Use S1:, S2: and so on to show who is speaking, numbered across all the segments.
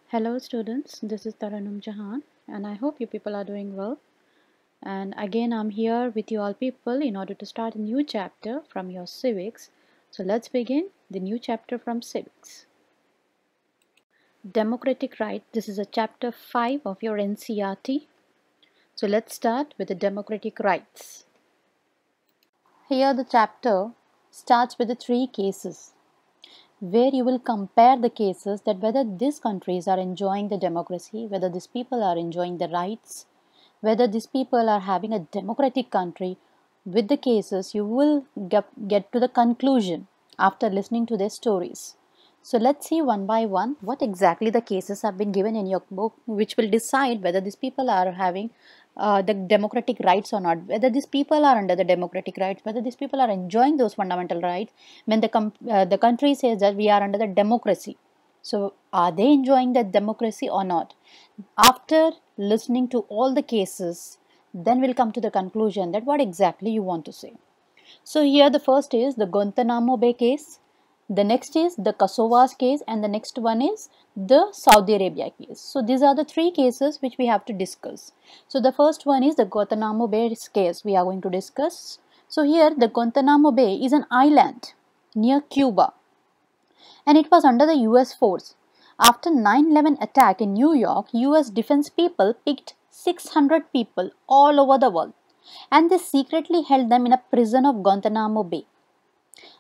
S1: Hello students, this is Taranum Jahan and I hope you people are doing well. And again I'm here with you all people in order to start a new chapter from your civics. So let's begin the new chapter from civics. Democratic right, this is a chapter 5 of your NCERT. So let's start with the democratic rights. Here the chapter starts with the three cases, where you will compare the cases that whether these countries are enjoying the democracy, whether these people are enjoying the rights, whether these people are having a democratic country. With the cases, you will get to the conclusion after listening to their stories. So let's see one by one what exactly the cases have been given in your book, which will decide whether these people are having the democratic rights or not, whether these people are under the democratic rights, whether these people are enjoying those fundamental rights when the country says that we are under the democracy. So are they enjoying that democracy or not? After listening to all the cases, then we'll come to the conclusion that what exactly you want to say. So here the first is the Guantanamo Bay case, the next is the Kosovas case, and the next one is the Saudi Arabia case. So these are the three cases which we have to discuss. So the first one is the Guantanamo Bay case we are going to discuss. So here the Guantanamo Bay is an island near Cuba and it was under the US force. After 9/11 attack in New York, US defense people picked 600 people all over the world and they secretly held them in a prison of Guantanamo Bay.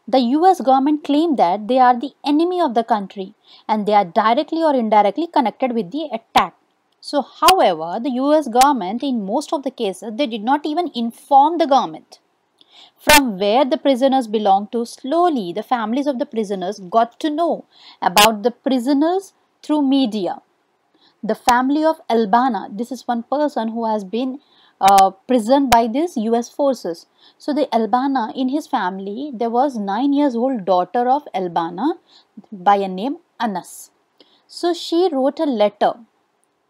S1: The US government claimed that they are the enemy of the country and they are directly or indirectly connected with the attack. So, however, the US government in most of the cases they did not even inform the government from where the prisoners belonged to. Slowly, the families of the prisoners got to know about the prisoners through media. The family of Albana, this is one person who has been prisoned by these US forces. So the Albana, in his family, there was 9 years old daughter of Albana by a name Anas. So she wrote a letter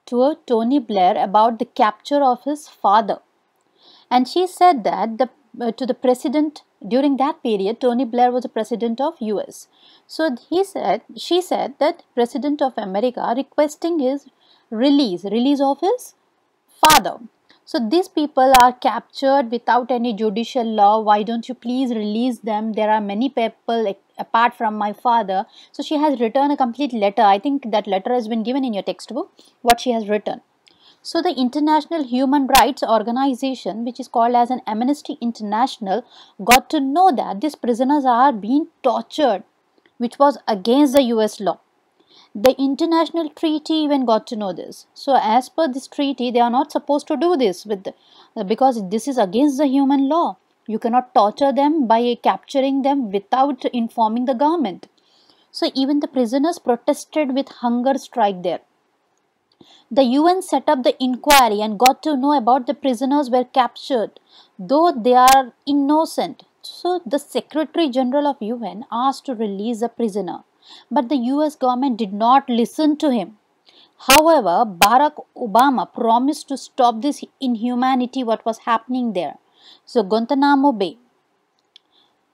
S1: to a Tony Blair about the capture of his father. And she said that to the president during that period, Tony Blair was the president of US. So she said that president of America requesting his release of his father. So these people are captured without any judicial law. Why don't you please release them? There are many people apart from my father. So she has written a complete letter. I think that letter has been given in your textbook, what she has written. So the International Human Rights Organization, which is called as an Amnesty International, got to know that these prisoners are being tortured, which was against the US law. The international treaty even got to know this. So as per this treaty, they are not supposed to do this because this is against the human law. You cannot torture them by capturing them without informing the government. So even the prisoners protested with hunger strike there. The UN set up the inquiry and got to know about the prisoners were captured, though they are innocent. So the Secretary General of UN asked to release a prisoner, but the US government did not listen to him. However, Barack Obama promised to stop this inhumanity what was happening there. So Guantanamo Bay.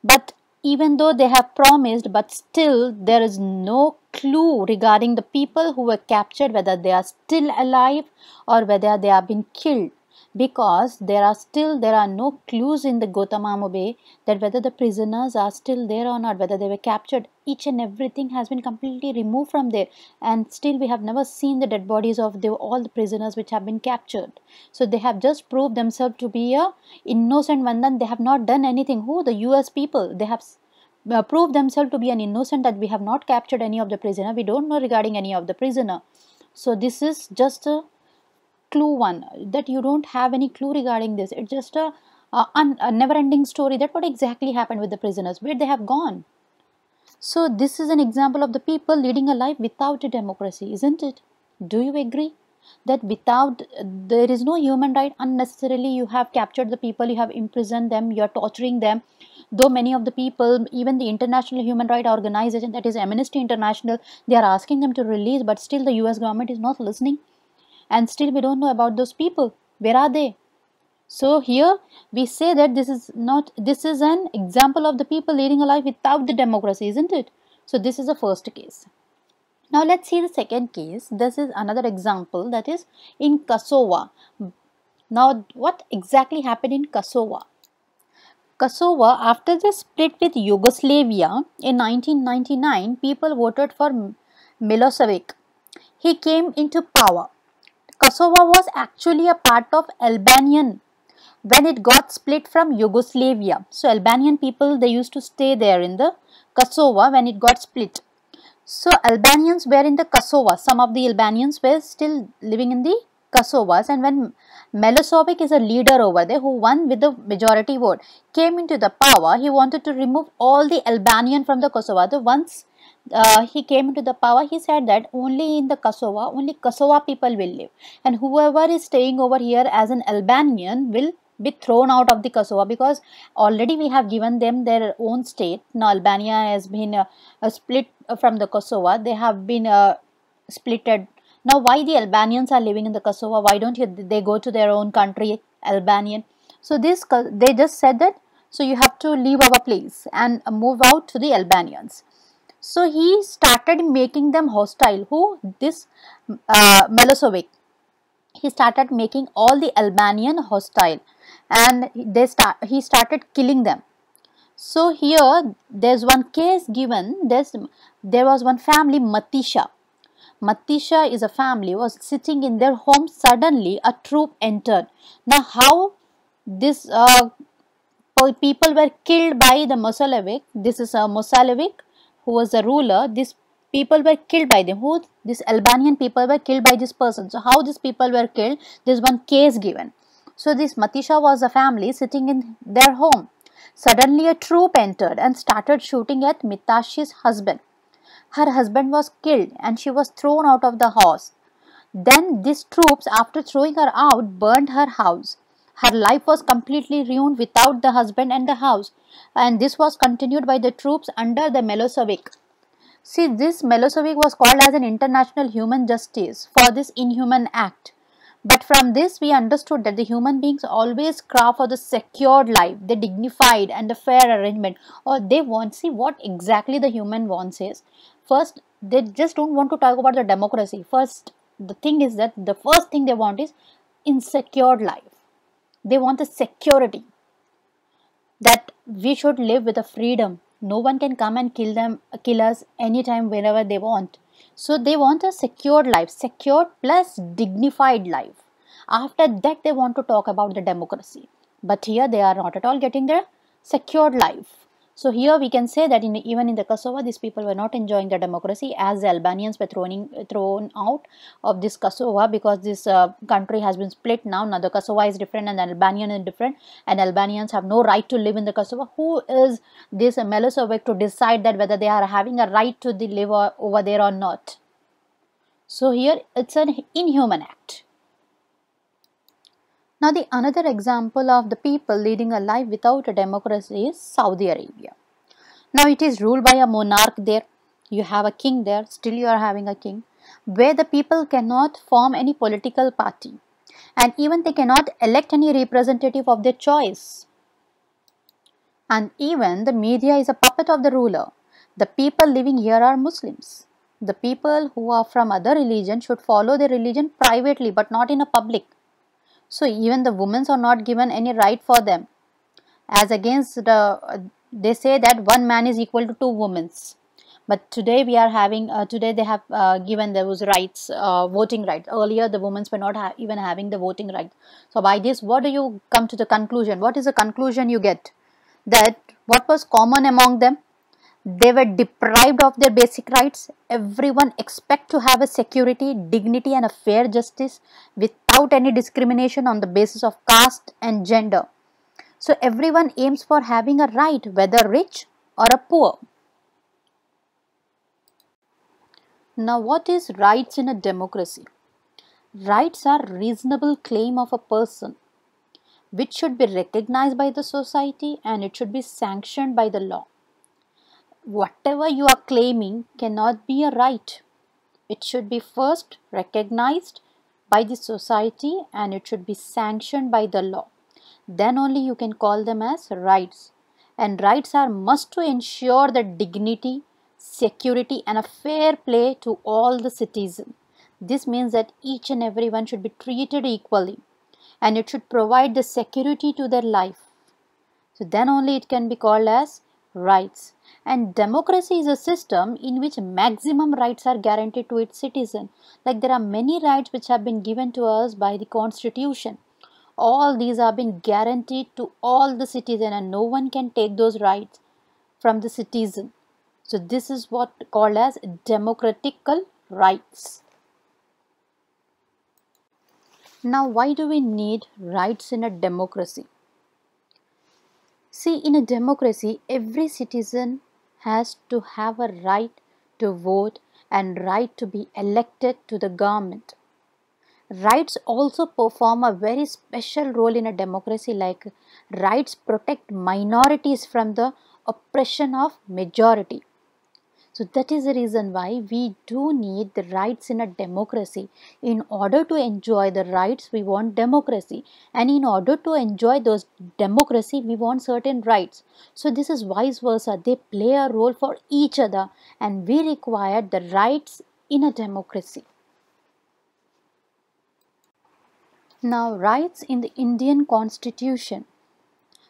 S1: But even though they have promised, but still there is no clue regarding the people who were captured, whether they are still alive or whether they have been killed, because there are no clues in the Guantanamo Bay that whether the prisoners are still there or not, whether they were captured. Each and everything has been completely removed from there, and still we have never seen the dead bodies of all the prisoners which have been captured. So they have just proved themselves to be a innocent one, and they have not done anything. Who? The US people. They have proved themselves to be an innocent, that we have not captured any of the prisoner. We don't know regarding any of the prisoner. So this is just a clue one, that you don't have any clue regarding this. It's just a never ending story that what exactly happened with the prisoners, where they have gone. So this is an example of the people leading a life without a democracy, isn't it? Do you agree that without, there is no human right? Unnecessarily you have captured the people, you have imprisoned them, you are torturing them. Though many of the people, even the International Human Rights Organization, that is Amnesty International, they are asking them to release, but still the US government is not listening. And still we don't know about those people. Where are they? So here we say that this is an example of the people leading a life without the democracy, isn't it? So this is the first case. Now let's see the second case. This is another example, that is in Kosovo. Now what exactly happened in Kosovo? Kosovo, after the split with Yugoslavia in 1999, people voted for Milosevic. He came into power. Kosovo was actually a part of Albanian when it got split from Yugoslavia. So Albanian people, they used to stay there in the Kosovo when it got split. So Albanians were in the Kosovo. Some of the Albanians were still living in the Kosovas, and when Milosevic is a leader over there who won with the majority vote, came into the power, he wanted to remove all the Albanian from the Kosovo. So once he came into the power, he said that only in the Kosovo, only Kosovo people will live, and whoever is staying over here as an Albanian will be thrown out of the Kosovo, because already we have given them their own state. Now Albania has been split from the Kosovo. They have been splitted. Now why the Albanians are living in the Kosovo? Why don't they go to their own country, Albanian? So this, they just said that, so you have to leave our place and move out to the Albanians. So he started making them hostile. Who? This Milosevic. He started making all the Albanian hostile, and he started killing them. So here there's one case given. There was one family, Matisha. Matisha is a family, was sitting in their home. Suddenly a troop entered. Now how this people were killed by the Milosevic. This is a Milosevic who was a ruler. These people were killed by them. Who? These Albanian people were killed by this person. So how these people were killed? There's one case given. So this Matisha was a family sitting in their home. Suddenly a troop entered and started shooting at Mitashi's husband. Her husband was killed and she was thrown out of the house. Then these troops, after throwing her out, burned her house. Her life was completely ruined without the husband and the house. And this was continued by the troops under the Milosevic. See, this Milosevic was called as an international human justice for this inhuman act. But from this we understood that the human beings always craft for the secured life, the dignified and the fair arrangement. Or they want, see what exactly the human wants is, first they just don't want to talk about the democracy. First, the thing is that the first thing they want is insecure life. They want the security, that we should live with a freedom. No one can come and kill us anytime, whenever they want. So they want a secured life, secured plus dignified life. After that they want to talk about the democracy. But here they are not at all getting their secured life. So here we can say that even in the Kosovo, these people were not enjoying the democracy, as the Albanians were thrown out of this Kosovo, because this country has been split now. Now the Kosovo is different and the Albanian is different, and Albanians have no right to live in the Kosovo. Who is this Milosevic to decide that whether they are having a right to live over there or not? So here it's an inhuman act. Now the another example of the people leading a life without a democracy is Saudi Arabia. Now it is ruled by a monarch there. You have a king there, still you are having a king, where the people cannot form any political party, and even they cannot elect any representative of their choice. And even the media is a puppet of the ruler. The people living here are Muslims. The people who are from other religion should follow their religion privately, but not in a public. So even the women are not given any right for them, as against they say that one man is equal to two women. But today we are having, today they have given those rights, voting rights. Earlier the women were not even having the voting rights. So by this, what do you come to the conclusion? What is the conclusion you get? That what was common among them? They were deprived of their basic rights. Everyone expect to have a security, dignity and a fair justice without any discrimination on the basis of caste and gender. So everyone aims for having a right, whether rich or a poor. Now what is rights in a democracy? Rights are reasonable claim of a person which should be recognized by the society, and it should be sanctioned by the law. Whatever you are claiming cannot be a right. It should be first recognized by the society and it should be sanctioned by the law. Then only you can call them as rights. And rights are must to ensure the dignity, security and a fair play to all the citizens. This means that each and everyone should be treated equally, and it should provide the security to their life. So then only it can be called as rights. And democracy is a system in which maximum rights are guaranteed to its citizen. Like there are many rights which have been given to us by the constitution. All these have been guaranteed to all the citizen, and no one can take those rights from the citizen. So this is what called as democratical rights. Now why do we need rights in a democracy? See, in a democracy, every citizen has to have a right to vote and right to be elected to the government. Rights also perform a very special role in a democracy, like rights protect minorities from the oppression of majority. So that is the reason why we do need the rights in a democracy. In order to enjoy the rights, we want democracy. And in order to enjoy those democracy, we want certain rights. So this is vice versa. They play a role for each other, and we require the rights in a democracy. Now, rights in the Indian Constitution.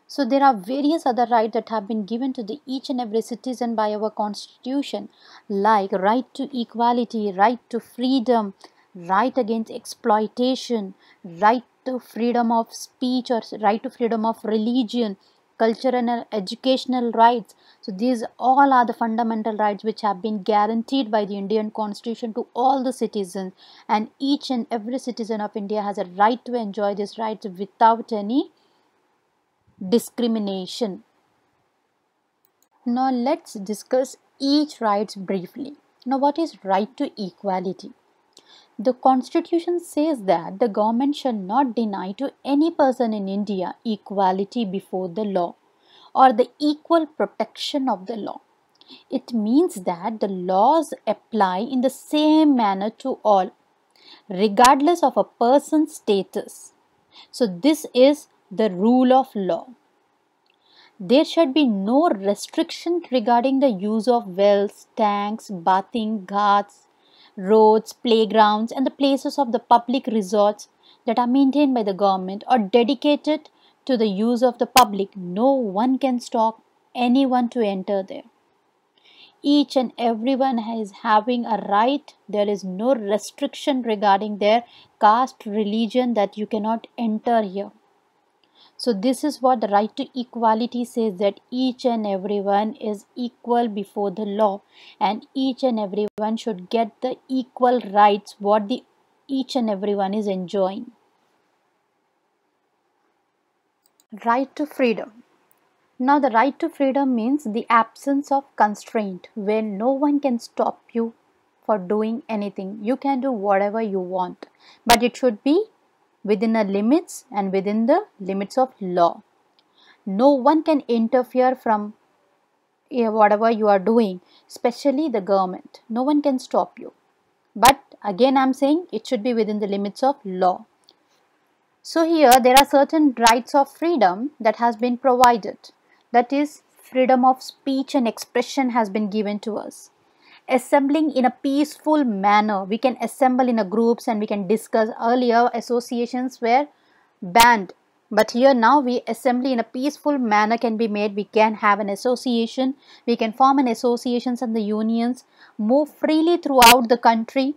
S1: So there are various other rights that have been given to each and every citizen by our constitution, like right to equality, right to freedom, right against exploitation, right to freedom of speech or right to freedom of religion, cultural and educational rights. So these all are the fundamental rights which have been guaranteed by the Indian Constitution to all the citizens, and each and every citizen of India has a right to enjoy these rights without any discrimination. Now let's discuss each rights briefly. Now what is right to equality? The constitution says that the government shall not deny to any person in India equality before the law or the equal protection of the law. It means that the laws apply in the same manner to all, regardless of a person's status. So this is the rule of law. There should be no restriction regarding the use of wells, tanks, bathing ghats, roads, playgrounds, and the places of the public resorts that are maintained by the government or dedicated to the use of the public. No one can stop anyone to enter there. Each and everyone is having a right. There is no restriction regarding their caste, religion, that you cannot enter here. So this is what the right to equality says, that each and everyone is equal before the law, and each and everyone should get the equal rights what each and everyone is enjoying. Right to freedom. Now the right to freedom means the absence of constraint, where no one can stop you for doing anything. You can do whatever you want, but it should be within the limits and within the limits of law. No one can interfere from whatever you are doing, especially the government. No one can stop you. But again, I'm saying it should be within the limits of law. So here there are certain rights of freedom that has been provided. That is, freedom of speech and expression has been given to us. Assembling in a peaceful manner. We can assemble in a groups and we can discuss. Earlier associations were banned, but here now we assembly in a peaceful manner can be made. We can have an association, we can form an associations and the unions, move freely throughout the country.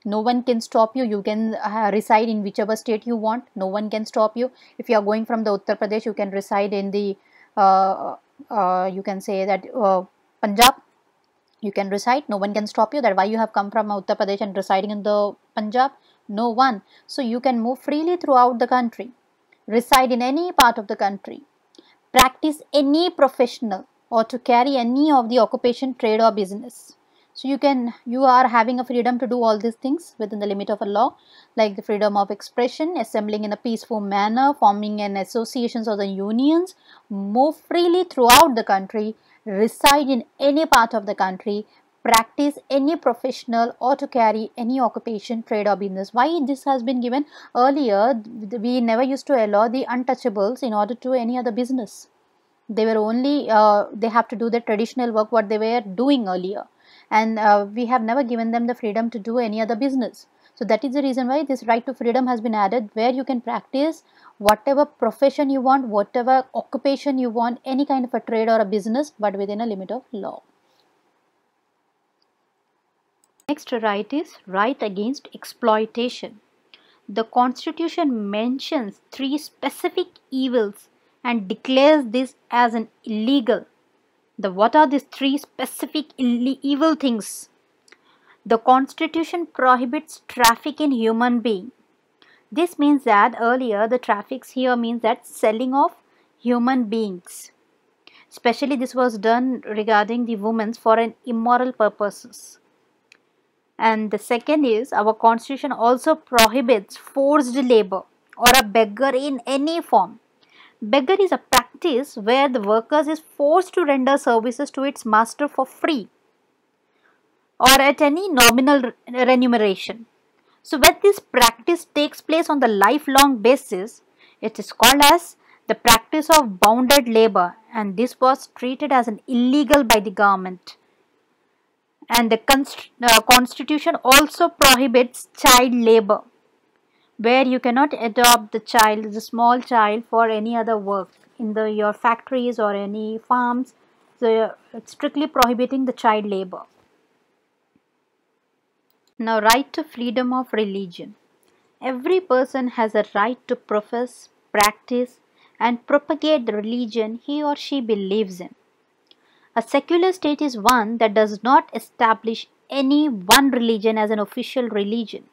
S1: No one can stop you. You can reside in whichever state you want. No one can stop you. If you are going from the Uttar Pradesh, you can reside in the you can say that Punjab. You can reside. No one can stop you. That why you have come from Uttar Pradesh and residing in the Punjab? No one. So you can move freely throughout the country. Reside in any part of the country. Practice any professional or to carry any of the occupation, trade or business. So you are having a freedom to do all these things within the limit of a law, like the freedom of expression, assembling in a peaceful manner, forming an associations or the unions, move freely throughout the country, reside in any part of the country, practice any professional or to carry any occupation, trade or business. Why this has been given? Earlier we never used to allow the untouchables in order to any other business. They were only they have to do the traditional work what they were doing earlier. and we have never given them the freedom to do any other business. So that is the reason why this right to freedom has been added, where you can practice whatever profession you want, whatever occupation you want, any kind of a trade or a business, but within a limit of law. Next right is right against exploitation. The Constitution mentions three specific evils and declares this as an illegal. What are these three specific evil things? The Constitution prohibits traffic in human being. This means that earlier the traffics here means that selling of human beings. Especially this was done regarding the women for an immoral purposes. And the second is, our constitution also prohibits forced labor or a beggar in any form. Beggar is a practice where the workers is forced to render services to its master for free or at any nominal remuneration. So when this practice takes place on the lifelong basis, it is called as the practice of bounded labor, and this was treated as an illegal by the government. And the constitution also prohibits child labor, where you cannot adopt the small child for any other work in your factories or any farms. So it's strictly prohibiting the child labor. Now, right to freedom of religion. Every person has a right to profess, practice, and propagate the religion he or she believes in. A secular state is one that does not establish any one religion as an official religion.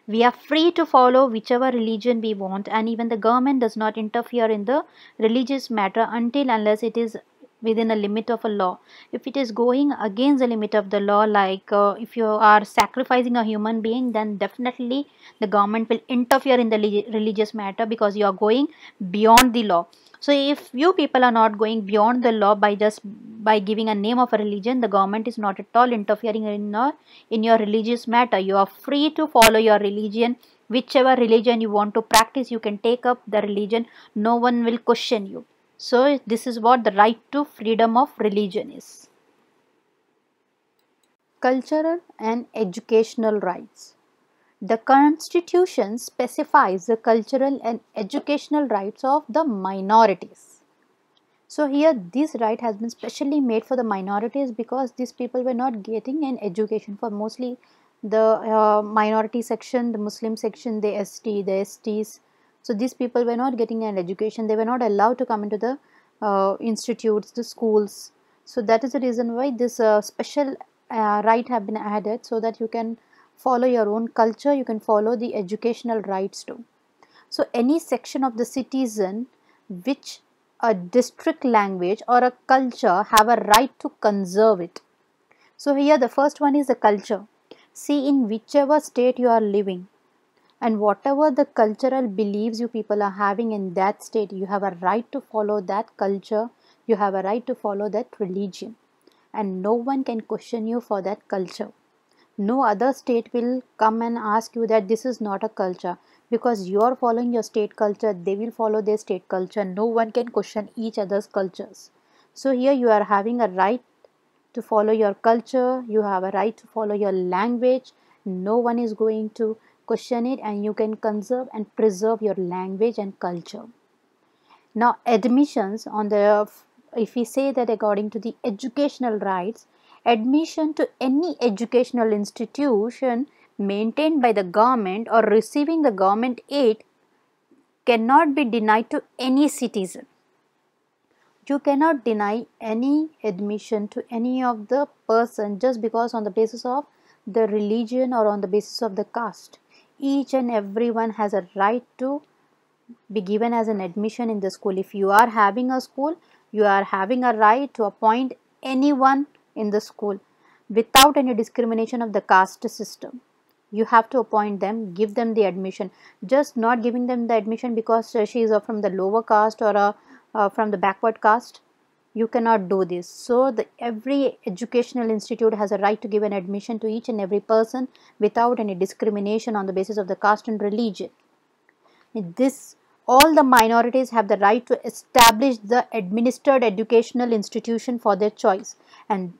S1: We are free to follow whichever religion we want, and even the government does not interfere in the religious matter until unless it is within a limit of a law. If it is going against the limit of the law, like if you are sacrificing a human being, then definitely the government will interfere in the religious matter, because you are going beyond the law. So if you people are not going beyond the law by giving a name of a religion, the government is not at all interfering in your religious matter. You are free to follow your religion. Whichever religion you want to practice, you can take up the religion. No one will question you. So this is what the right to freedom of religion is. Cultural and educational rights. The Constitution specifies the cultural and educational rights of the minorities. So here this right has been specially made for the minorities, because these people were not getting an education. For mostly the minority section, the Muslim section, the STs. So these people were not getting an education. They were not allowed to come into the institutes, the schools. So that is the reason why this special right have been added, so that you can follow your own culture, you can follow the educational rights too. So any section of the citizen which a district language or a culture have a right to conserve it. So here the first one is the culture. See, in whichever state you are living, and whatever the cultural beliefs you people are having in that state, you have a right to follow that culture, you have a right to follow that religion, and no one can question you for that culture. No other state will come and ask you that this is not a culture, because you are following your state culture, they will follow their state culture. No one can question each other's cultures. So here you are having a right to follow your culture, you have a right to follow your language. No one is going to question it, and you can conserve and preserve your language and culture. Now admissions if we say that according to the educational rights, admission to any educational institution maintained by the government or receiving the government aid cannot be denied to any citizen. You cannot deny any admission to any of the person just because on the basis of the religion or on the basis of the caste. Each and everyone has a right to be given as an admission in the school. If you are having a school, you are having a right to appoint anyone in the school without any discrimination of the caste system. You have to appoint them, give them the admission. Just not giving them the admission because she is from the lower caste or from the backward caste. You cannot do this. So every educational institute has a right to give an admission to each and every person without any discrimination on the basis of the caste and religion. All the minorities have the right to establish the administered educational institution for their choice, and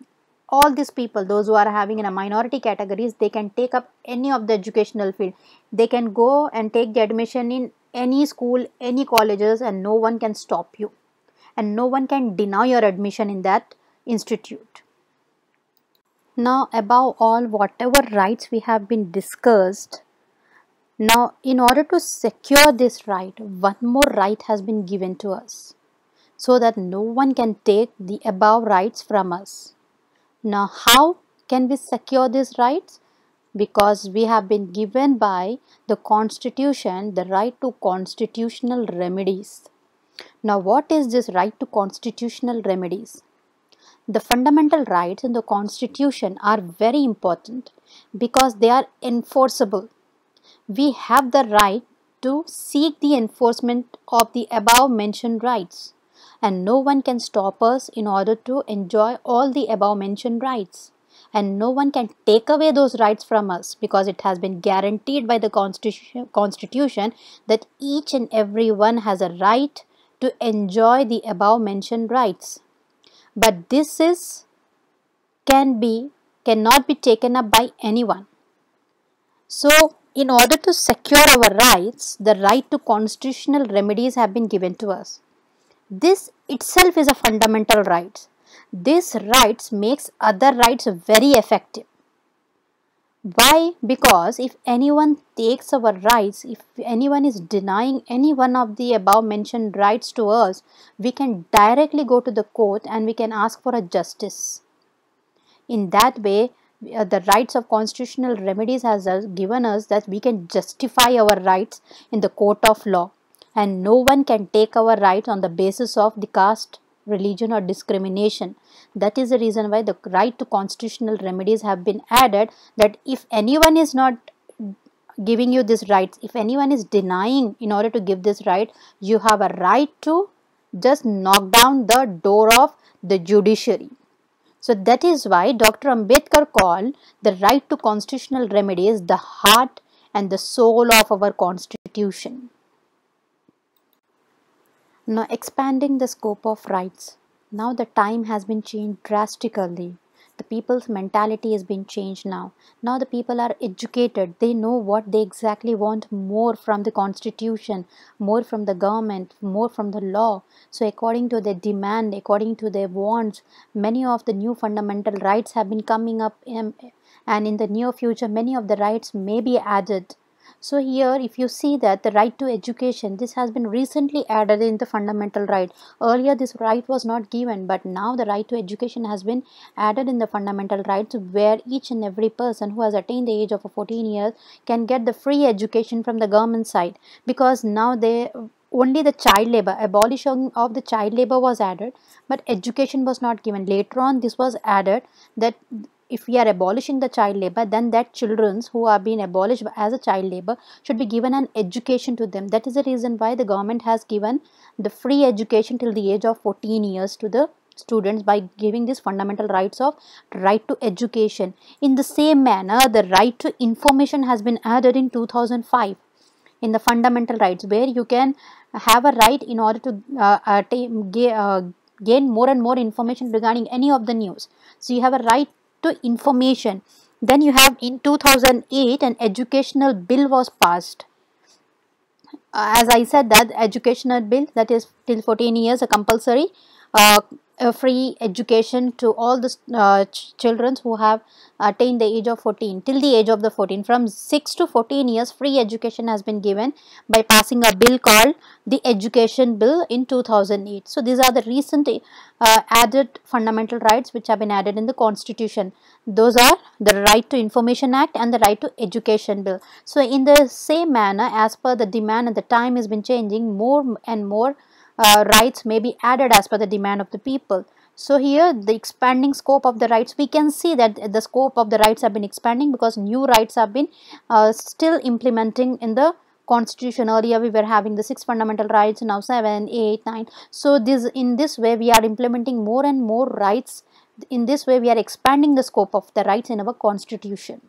S1: all these people, those who are having in a minority categories, they can take up any of the educational field. They can go and take the admission in any school, any colleges, and no one can stop you, and no one can deny your admission in that institute. Now, above all, whatever rights we have been discussed, now in order to secure this right, one more right has been given to us, so that no one can take the above rights from us. Now, how can we secure these rights? Because we have been given by the Constitution the right to constitutional remedies. Now, what is this right to constitutional remedies? The fundamental rights in the Constitution are very important because they are enforceable. We have the right to seek the enforcement of the above mentioned rights, and no one can stop us in order to enjoy all the above mentioned rights, and no one can take away those rights from us, because it has been guaranteed by the Constitution that each and every one has a right to enjoy the above mentioned rights. But this is cannot be taken up by anyone. So, in order to secure our rights, the right to constitutional remedies have been given to us. This itself is a fundamental right. This rights makes other rights very effective. Why? Because if anyone takes our rights, if anyone is denying any one of the above mentioned rights to us, we can directly go to the court and we can ask for a justice. In that way, the rights of constitutional remedies has given us that we can justify our rights in the court of law, and no one can take our rights on the basis of the caste, religion, or discrimination. That is the reason why the right to constitutional remedies have been added, that if anyone is not giving you this rights, if anyone is denying in order to give this right, you have a right to just knock down the door of the judiciary. So that is why Dr. Ambedkar called the right to constitutional remedies the heart and the soul of our constitution. Now, expanding the scope of rights. Now the time has been changed drastically. The people's mentality has been changed now. Now the people are educated. They know what they exactly want more from the constitution, more from the government, more from the law. So according to their demand, according to their wants, many of the new fundamental rights have been coming up, and in the near future many of the rights may be added. So here if you see that the right to education, this has been recently added in the fundamental right. Earlier this right was not given, but now the right to education has been added in the fundamental rights, where each and every person who has attained the age of 14 years can get the free education from the government side. Because now they only the child labor, abolition of the child labor was added, but education was not given. Later on this was added that if we are abolishing the child labor, then that children who are being abolished as a child labor should be given an education to them. That is the reason why the government has given the free education till the age of 14 years to the students by giving these fundamental rights of right to education. In the same manner, the right to information has been added in 2005 in the fundamental rights, where you can have a right in order to gain more and more information regarding any of the news. So you have a right to information. Then you have in 2008 an educational bill was passed. As I said, that educational bill, that is till 14 years a compulsory a free education to all the children who have attained the age of 14, till the age of the 14. From 6 to 14 years free education has been given by passing a bill called the Education Bill in 2008. So these are the recent added fundamental rights which have been added in the Constitution. Those are the Right to Information Act and the Right to Education Bill. So in the same manner, as per the demand and the time has been changing, more and more rights may be added as per the demand of the people. So here the expanding scope of the rights, we can see that the scope of the rights have been expanding because new rights have been still implementing in the Constitution. Earlier we were having the 6 fundamental rights, now 7, 8, 9. So in this way we are implementing more and more rights. In this way we are expanding the scope of the rights in our Constitution.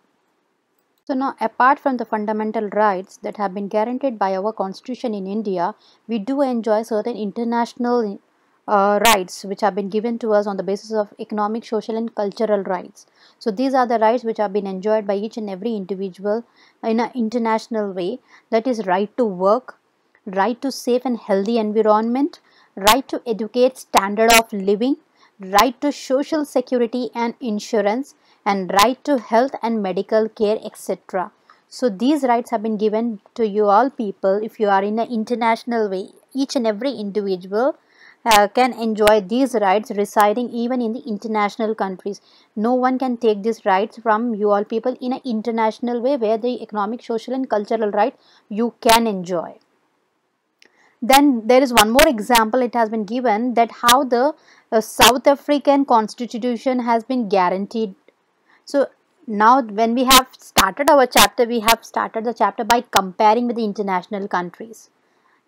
S1: So now, apart from the fundamental rights that have been guaranteed by our Constitution in India, we do enjoy certain international rights which have been given to us on the basis of economic, social and cultural rights. So these are the rights which have been enjoyed by each and every individual in an international way. That is right to work, right to safe and healthy environment, right to educate standard of living, right to social security and insurance, and right to health and medical care, etc. So these rights have been given to you all people. If you are in an international way, each and every individual can enjoy these rights residing even in the international countries. No one can take these rights from you all people in an international way, where the economic, social and cultural right you can enjoy. Then there is one more example. It has been given that how the South African constitution has been guaranteed. So now when we have started our chapter, we have started the chapter by comparing with the international countries,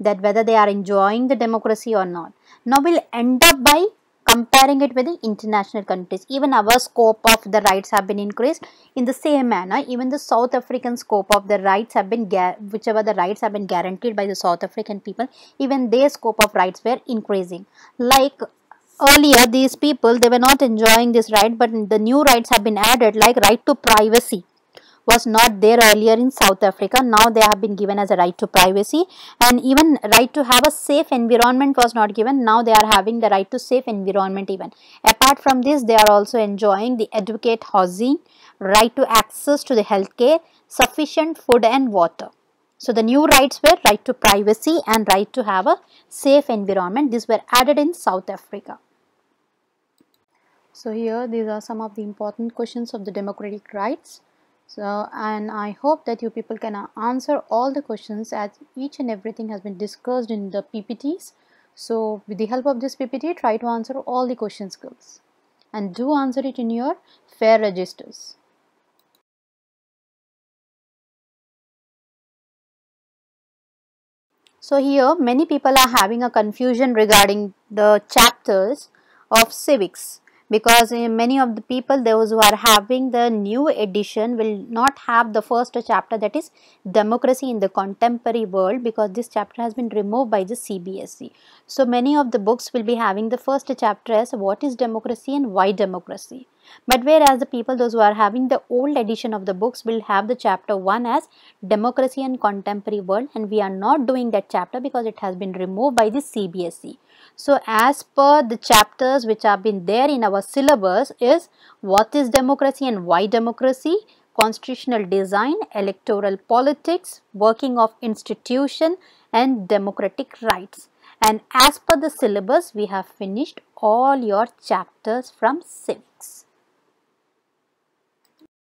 S1: that whether they are enjoying the democracy or not. Now we'll end up by comparing it with the international countries. Even our scope of the rights have been increased in the same manner. Even the South African scope of the rights have been, whichever the rights have been guaranteed by the South African people, even their scope of rights were increasing. Like earlier, these people, they were not enjoying this right, but the new rights have been added, like right to privacy was not there earlier in South Africa. Now they have been given as a right to privacy, and even right to have a safe environment was not given. Now they are having the right to safe environment even. Apart from this, they are also enjoying the adequate housing, right to access to the healthcare, sufficient food and water. So the new rights were right to privacy and right to have a safe environment. These were added in South Africa. So here these are some of the important questions of the democratic rights. So, and I hope that you people can answer all the questions, as each and everything has been discussed in the PPTs. So with the help of this PPT, try to answer all the questions, girls, and do answer it in your fair registers. So here many people are having a confusion regarding the chapters of civics, because many of the people, those who are having the new edition, will not have the first chapter, that is democracy in the contemporary world, because this chapter has been removed by the CBSE. So many of the books will be having the first chapter as what is democracy and why democracy. But whereas the people, those who are having the old edition of the books, will have the chapter 1 as democracy and contemporary world, and we are not doing that chapter because it has been removed by the CBSE. So as per the chapters which have been there in our syllabus is what is democracy and why democracy, constitutional design, electoral politics, working of institution and democratic rights. And as per the syllabus, we have finished all your chapters from Civ.